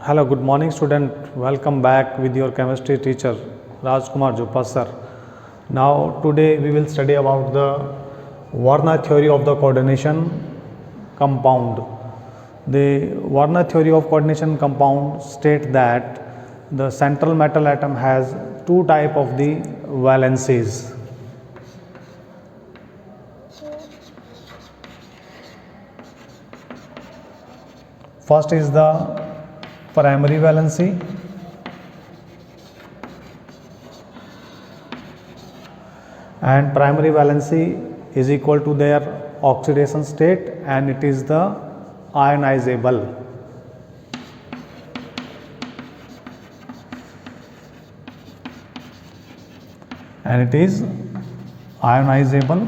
Hello, good morning student. Welcome back with your chemistry teacher Rajkumar Jupa sir. Now today we will study about the Werner theory of the coordination compound. The Werner theory of coordination compound state that the central metal atom has two type of the valencies. First is the primary valency, and primary valency is equal to their oxidation state, and it is the ionizable. And it is ionizable,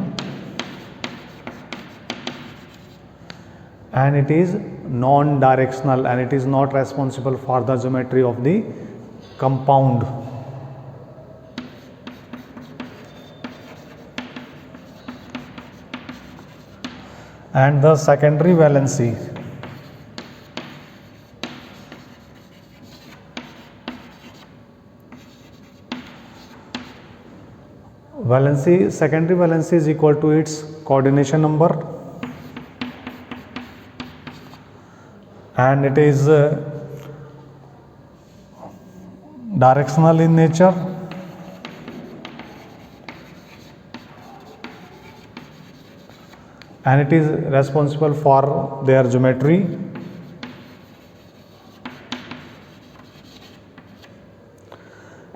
and it is non-directional, and it is not responsible for the geometry of the compound. And the secondary valency secondary valency is equal to its coordination number, and it is directional in nature, and it is responsible for their geometry.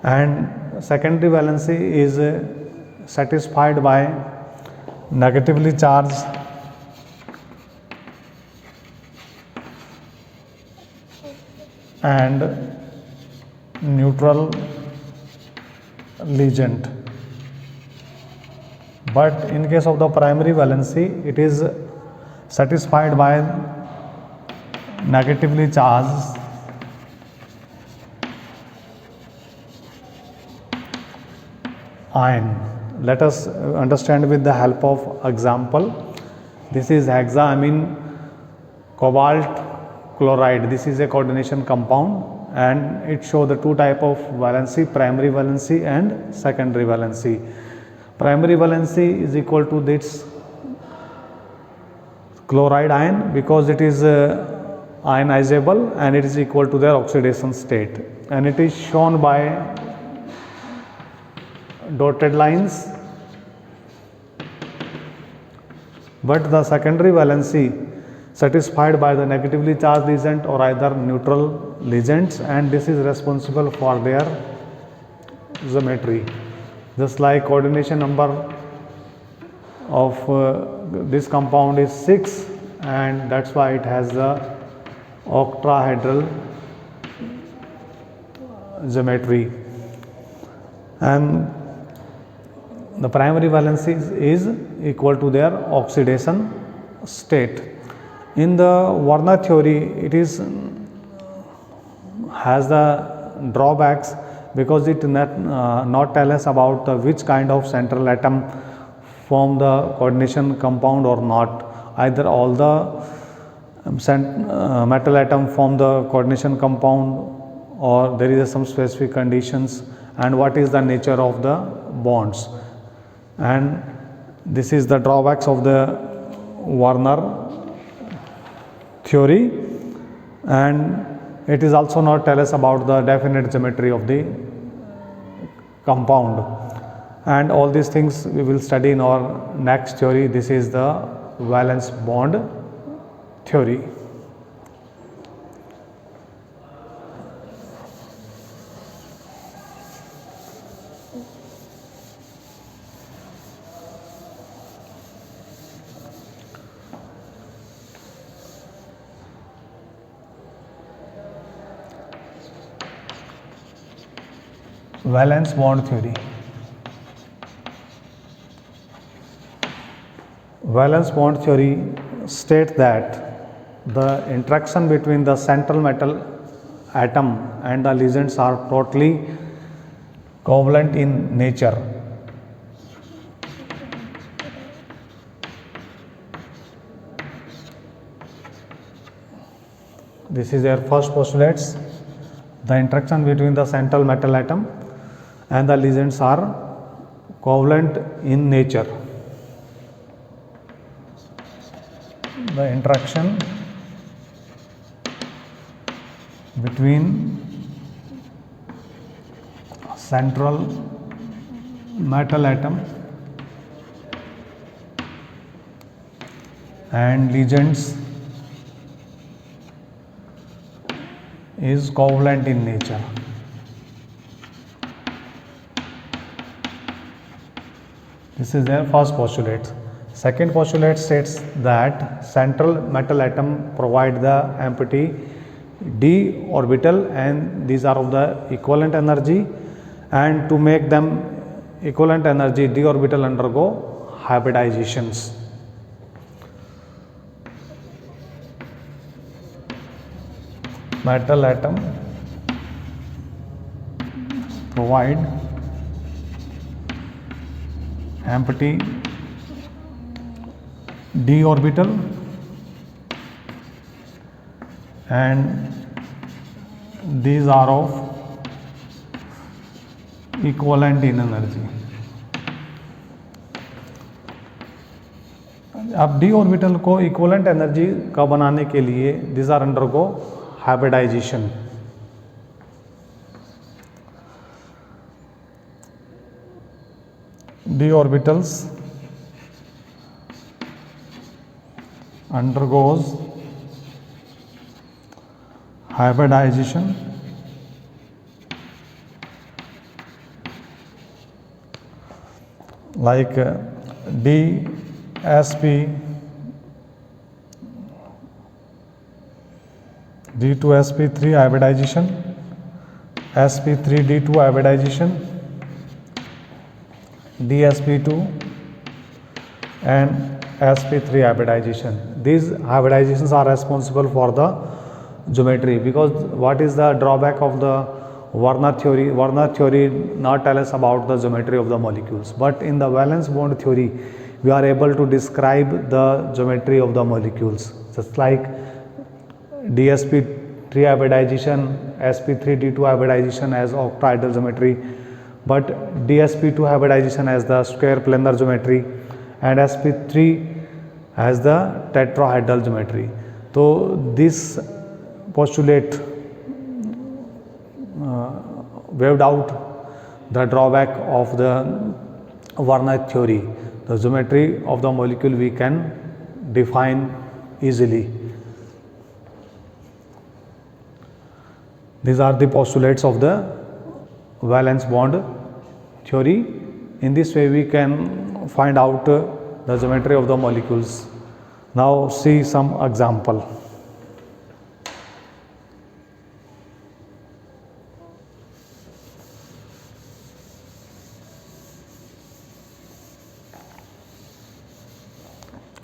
And secondary valency is satisfied by negatively charged and neutral legend. But in case of the primary valency, it is satisfied by negatively charged ion. Let us understand with the help of example. This is hexaamine cobalt chloride. This is a coordination compound, and it shows the two type of valency, primary valency and secondary valency. Primary valency is equal to this chloride ion because it is ionizable, and it is equal to their oxidation state, and it is shown by dotted lines. But the secondary valency satisfied by the negatively charged legend or either neutral legends, and this is responsible for their geometry. Just like coordination number of this compound is 6, and that's why it has the octahedral geometry. And the primary valency is equal to their oxidation state. In the Werner theory, it is has the drawbacks because it not tell us about which kind of central atom form the coordination compound or not. Either all the metal atom form the coordination compound, or there is some specific conditions, and what is the nature of the bonds. And this is the drawbacks of the Werner theory, and it is also not tell us about the definite geometry of the compound. And all these things we will study in our next theory. This is the valence bond theory. Valence bond theory. Valence bond theory states that the interaction between the central metal atom and the legends are totally covalent in nature. This is their first postulates. The interaction between the central metal atom and the ligands are covalent in nature. The interaction between central metal atom and ligands is covalent in nature. This is their first postulate. Second postulate states that central metal atom provide the empty d orbital and these are of the equivalent energy, and to make them equivalent energy d orbital undergo hybridizations. Metal atom provide empty d orbital and these are of equivalent in energy. अब d orbital को equivalent energy का बनाने के लिए these are undergo hybridization. D orbitals undergoes hybridization like dsp d2sp3 hybridization, sp3d2 hybridization, dsp2 and sp3 hybridization. These hybridizations are responsible for the geometry, because what is the drawback of the Werner theory? Werner theory not tell us about the geometry of the molecules, but in the valence bond theory we are able to describe the geometry of the molecules, just like dsp3 hybridization, sp3d2 hybridization as octahedral geometry, but dsp2 hybridization as the square planar geometry and sp3 as the tetrahedral geometry. So this postulate waived out the drawback of the Werner theory. The geometry of the molecule we can define easily. These are the postulates of the valence bond theory. In this way we can find out the geometry of the molecules. Now see some example.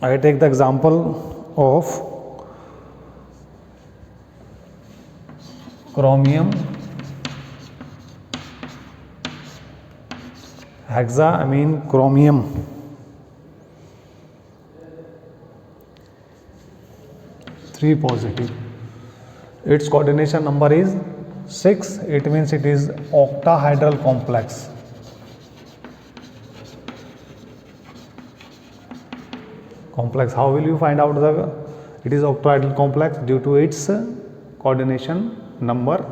I take the example of chromium, hexaamine chromium, three positive. Its coordination number is 6. It means it is octahedral complex. How will you find out it is octahedral complex? Due to its coordination number.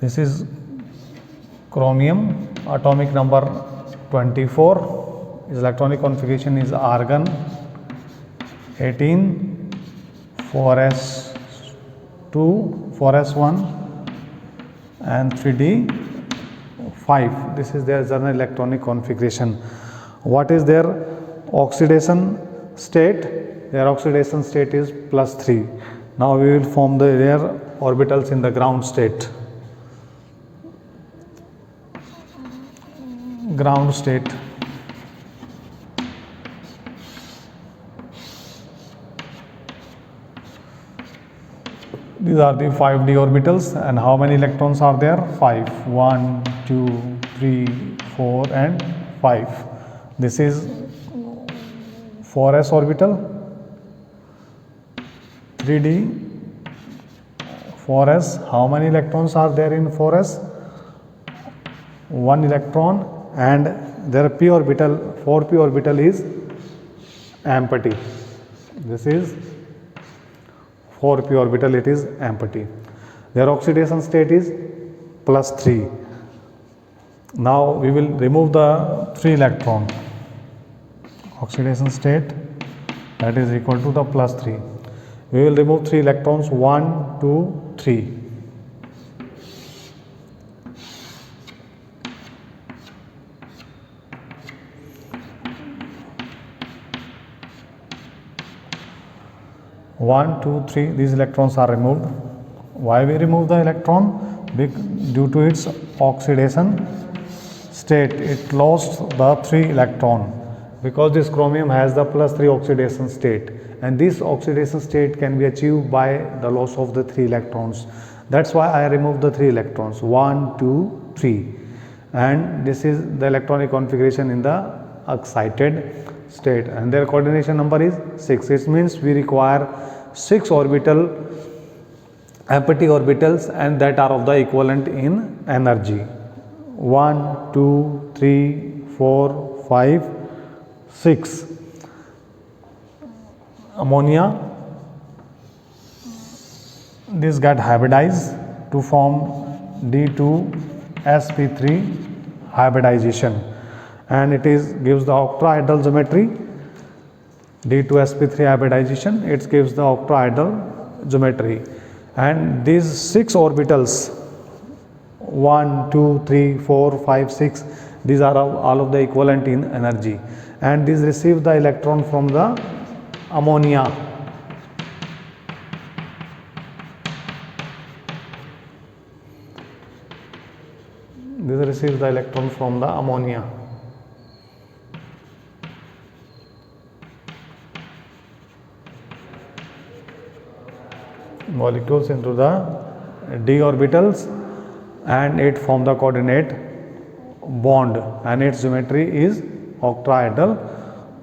This is chromium, atomic number 24. Its electronic configuration is argon 18, 4s2, 4s1 and 3d5. This is their general electronic configuration. What is their oxidation state? Their oxidation state is +3. Now we will form their orbitals in the ground state. Ground state. These are the 5d orbitals, and how many electrons are there? 5. 1, 2, 3, 4 and 5. This is 4s orbital, 3d 4s. How many electrons are there in 4s? 1 electron, and their p orbital, 4p orbital is empty. This is 4p orbital, it is empty. Their oxidation state is +3. Now we will remove the 3 electron. Oxidation state, that is equal to the +3. We will remove 3 electrons, 1, 2, 3. One, two, three, these electrons are removed. Why we remove the electron? Due to its oxidation state, it lost the 3 electron, because this chromium has the +3 oxidation state, and this oxidation state can be achieved by the loss of the 3 electrons. That's why I removed the 3 electrons, 1, 2, 3, and this is the electronic configuration in the excited state, and their coordination number is 6. It means we require 6 empty orbitals, and that are of the equivalent in energy. 1, 2, 3, 4, 5, 6. Ammonia, this got hybridized to form D2sp3 hybridization, and it gives the octahedral geometry. D2sp3 hybridization, it gives the octahedral geometry, and these 6 orbitals, 1, 2, 3, 4, 5, 6, these are all of the equivalent in energy, and these receive the electron from the ammonia. This receives the electron from the ammonia. Molecules into the d orbitals, and it form the coordinate bond, and its geometry is octahedral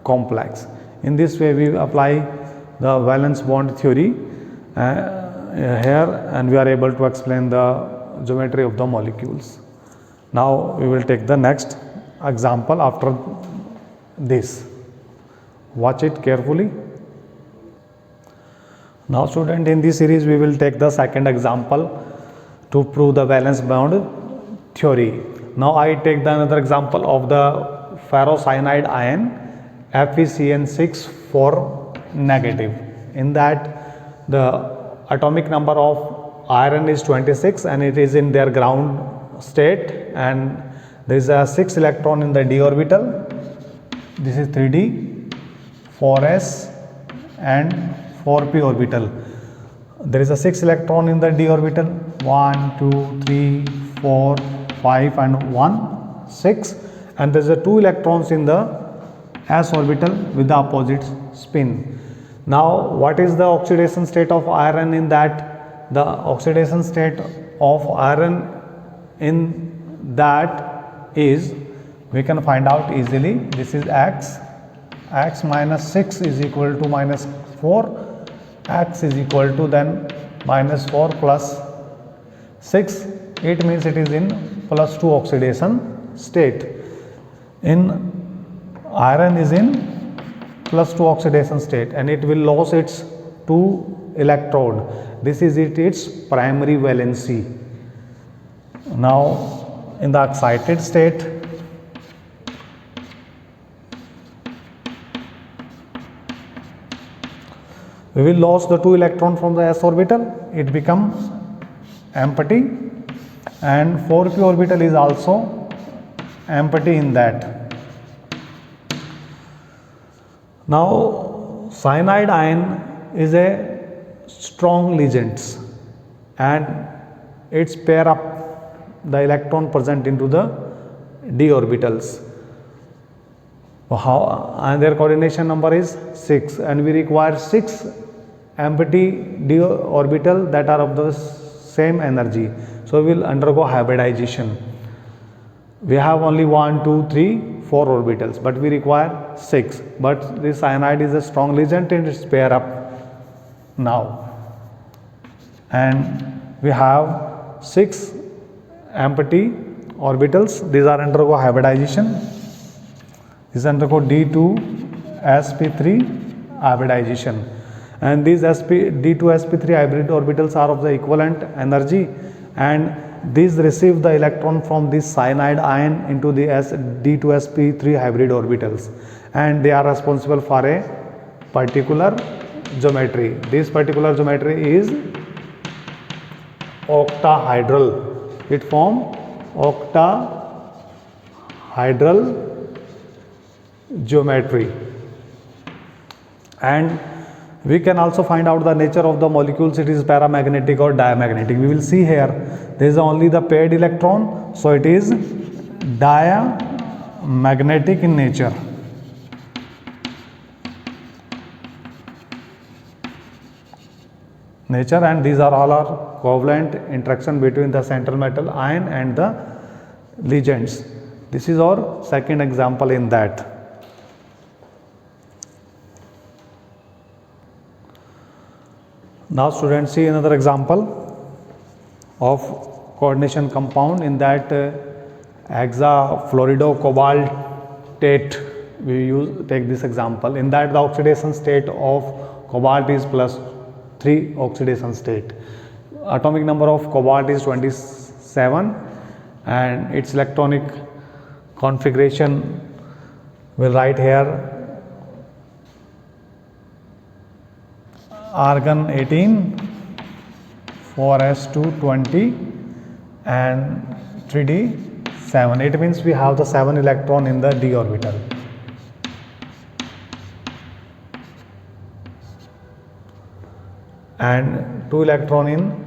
complex. In this way we apply the valence bond theory here, and we are able to explain the geometry of the molecules. Now we will take the next example after this. Watch it carefully. Now student, in this series we will take the second example to prove the valence bond theory. Now I take the another example of the ferrocyanide ion FeCN6 negative. In that the atomic number of iron is 26, and it is in their ground state, and there is a 6 electron in the d orbital. This is 3d, 4s and 4p orbital. There is a 6 electron in the d orbital, 1, 2, 3, 4, 5 and 1, 6, and there is a 2 electrons in the s orbital with the opposite spin. Now what is the oxidation state of iron in that? The oxidation state of iron in that is, we can find out easily. This is x minus 6 is equal to minus 4, x is equal to then minus 4 plus 6. It means it is in +2 oxidation state. In iron is in +2 oxidation state, and it will lose its 2 electrode. This is its primary valency. Now in the excited state, we will lose the 2 electron from the s orbital. It becomes empty, and 4p orbital is also empty in that. Now cyanide ion is a strong ligand, and its pair up the electron present into the d orbitals. And their coordination number is 6, and we require 6 empty d orbital that are of the same energy. So we will undergo hybridization. We have only 1, 2, 3, 4 orbitals, but we require 6. But this cyanide is a strong ligand and it's pair up now, and we have 6 empty orbitals. These are undergo hybridization. These undergo D2sp3 hybridization, and these D2sp3 hybrid orbitals are of the equivalent energy, and these receive the electron from this cyanide ion into the D2sp3 hybrid orbitals, and they are responsible for a particular geometry. This particular geometry is octahedral. It forms octahedral geometry. And we can also find out the nature of the molecules. It is paramagnetic or diamagnetic. We will see here there is only the paired electron, so it is diamagnetic in nature. And these are all are covalent interaction between the central metal ion and the ligands. This is our second example in that. Now students, see another example of coordination compound. In that hexafluoridocobaltate, we take this example. In that the oxidation state of cobalt is +3 oxidation state. Atomic number of cobalt is 27, and its electronic configuration will write here argon 18, 4s2 20, and 3d 7. It means we have the 7 electron in the d orbital. And 2 electron in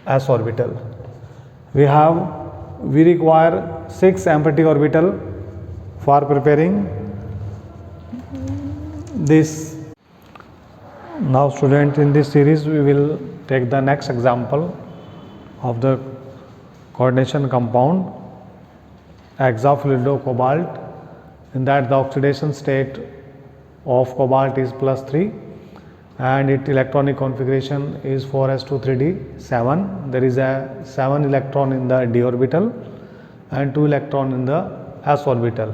s orbital. We require 6 empty orbital for preparing this. Now student, in this series we will take the next example of the coordination compound hexafluoridocobalt. In that the oxidation state of cobalt is +3, and its electronic configuration is 4s2 3d 7. There is a 7 electron in the d orbital and 2 electron in the s orbital.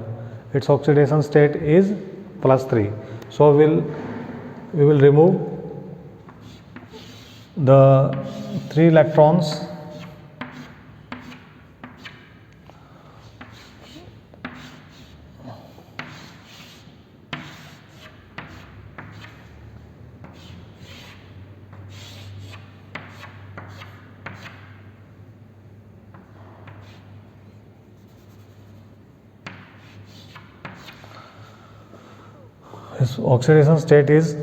Its oxidation state is +3. So we will remove the 3 electrons Its oxidation state is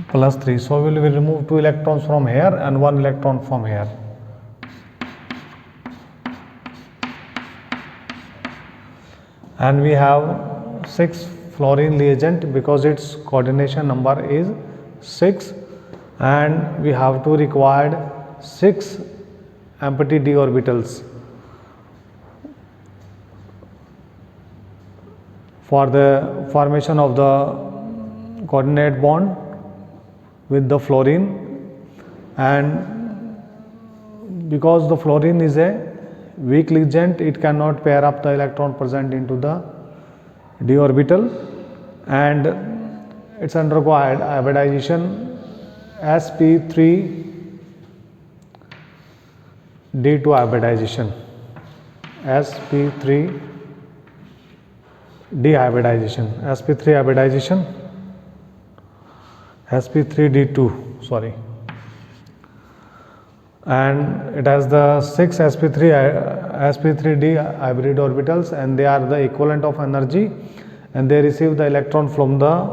+3. So we will remove 2 electrons from here and 1 electron from here. And we have 6 fluorine reagent because its coordination number is 6, and we have to required 6 empty d orbitals for the formation of the coordinate bond with the fluorine. And because the fluorine is a weak ligand, it cannot pair up the electron present into the d orbital, and it's undergo hybridization sp3 d2 hybridization, sp3 d hybridization, sp3 hybridization, sp3d2, sorry, and it has the 6 sp3d hybrid orbitals, and they are the equivalent of energy, and they receive the electron from the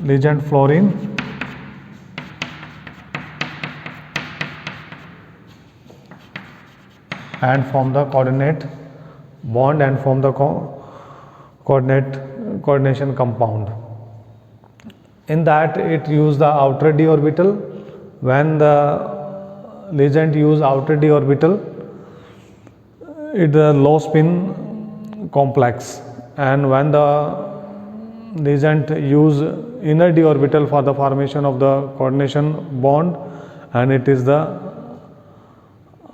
ligand fluorine and from the coordinate bond and from the coordination compound. In that it use the outer d orbital. When the ligand use outer d orbital, it is a low spin complex, and when the ligand use inner d orbital for the formation of the coordination bond, and it is the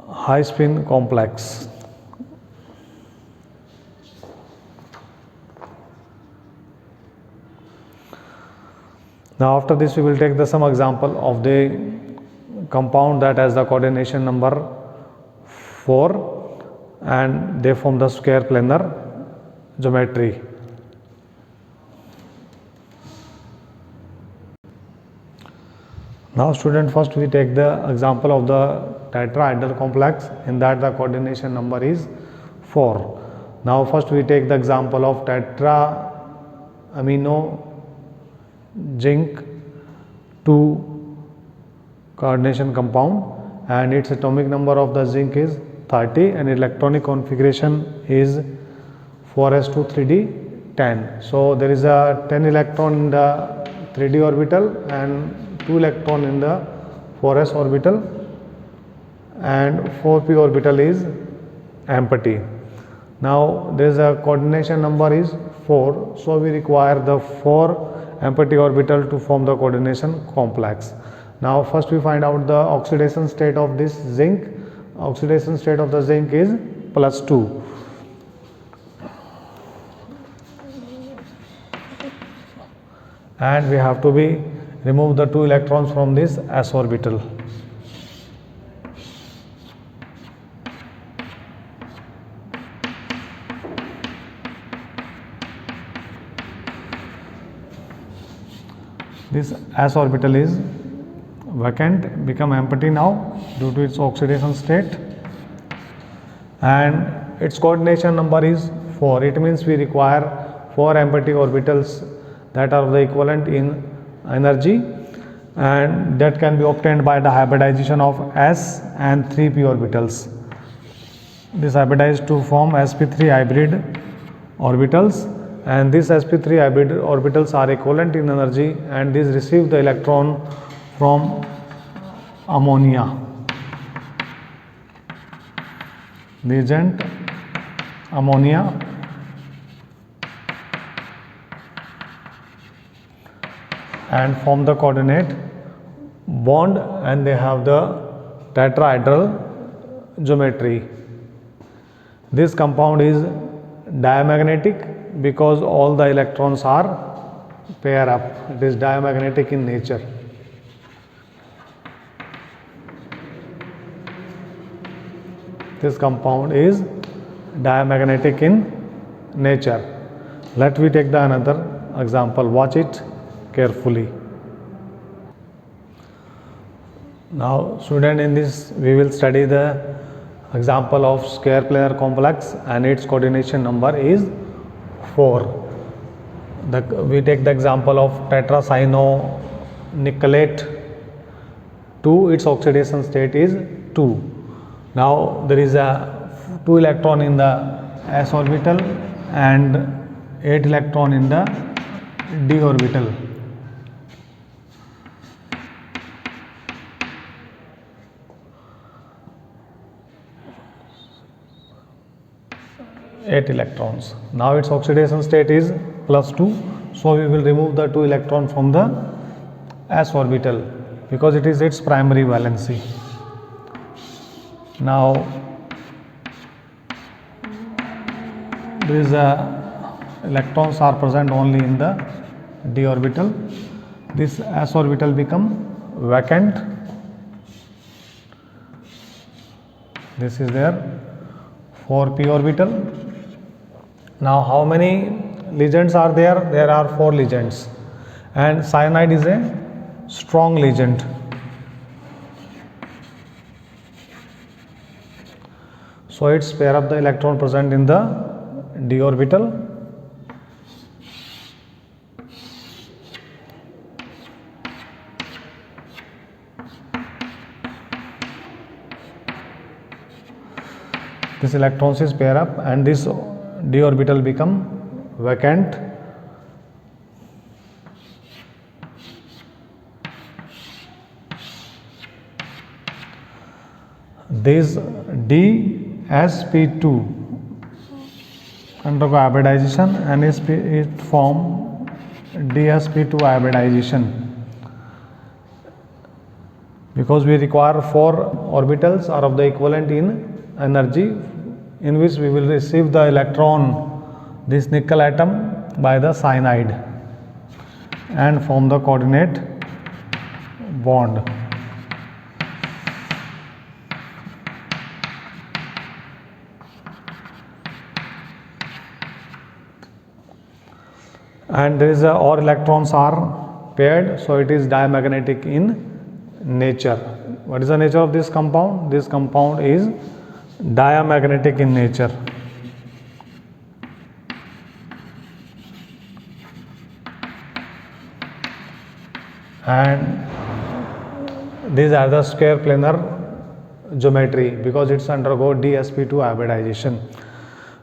high spin complex. Now after this we will take some example of the compound that has the coordination number 4 and they form the square planar geometry. Now student, first we take the example of the tetrahedral complex, in that the coordination number is 4. Now first we take the example of tetra amino zinc 2 coordination compound, and its atomic number of the zinc is 30 and electronic configuration is 4s2 3d 10. So there is a 10 electron in the 3d orbital and 2 electron in the 4s orbital, and 4p orbital is empty. Now there is a coordination number is 4, so we require the 4 empty orbital to form the coordination complex. Now first we find out the oxidation state of this zinc. Oxidation state of the zinc is +2. And we have to remove the 2 electrons from this s orbital. This s orbital is vacant, become empty now due to its oxidation state, and its coordination number is 4. It means we require 4 empty orbitals that are the equivalent in energy, and that can be obtained by the hybridization of s and 3p orbitals. This hybridized to form sp3 hybrid orbitals, and these sp3 hybrid orbitals are equivalent in energy, and these receive the electron from ammonia. Reagent ammonia, and form the coordinate bond, and they have the tetrahedral geometry. This compound is diamagnetic because all the electrons are pair up. It is diamagnetic in nature. This compound is diamagnetic in nature. Let me take the another example. Watch it carefully. Now student, in this we will study the example of square planar complex, and its coordination number is 4. We take the example of tetracyanonickelate 2. Its oxidation state is 2. Now there is a 2 electron in the s orbital and 8 electron in the d orbital. Eight electrons. Now its oxidation state is +2, so we will remove the 2 electron from the s orbital because it is its primary valency. Now there is electrons are present only in the d orbital. This s orbital become vacant. This is their 4p orbital. Now how many ligands are there? There are 4 ligands, and cyanide is a strong ligand. So it's pair up the electron present in the d orbital. This electrons is pair up, and this d orbital become vacant. This dsp2 undergo hybridization, and it form dsp2 hybridization. because we require 4 orbitals are of the equivalent in energy, in which we will receive the electron, this nickel atom, by the cyanide and form the coordinate bond. And there is all electrons are paired, so it is diamagnetic in nature. What is the nature of this compound? This compound is diamagnetic in nature. And these are the square planar geometry because it's undergo dsp2 hybridization.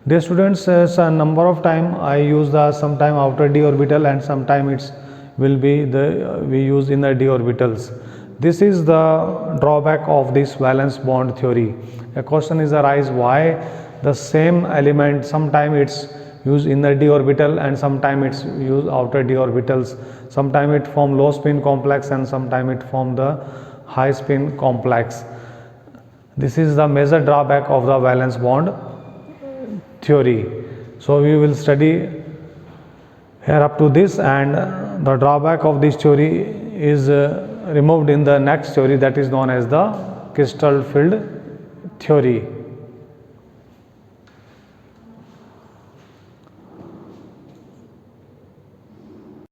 Dear students, a number of time I use the sometime outer d orbital and sometime it's will be the we use inner d orbitals. This is the drawback of this valence bond theory. A question is arise why the same element sometime it's use inner d orbital and sometime it's use outer d orbitals. Sometime it form low spin complex and sometime it form the high spin complex. This is the major drawback of the valence bond theory. So we will study here up to this, and the drawback of this theory is removed in the next theory, that is known as the crystal field theory.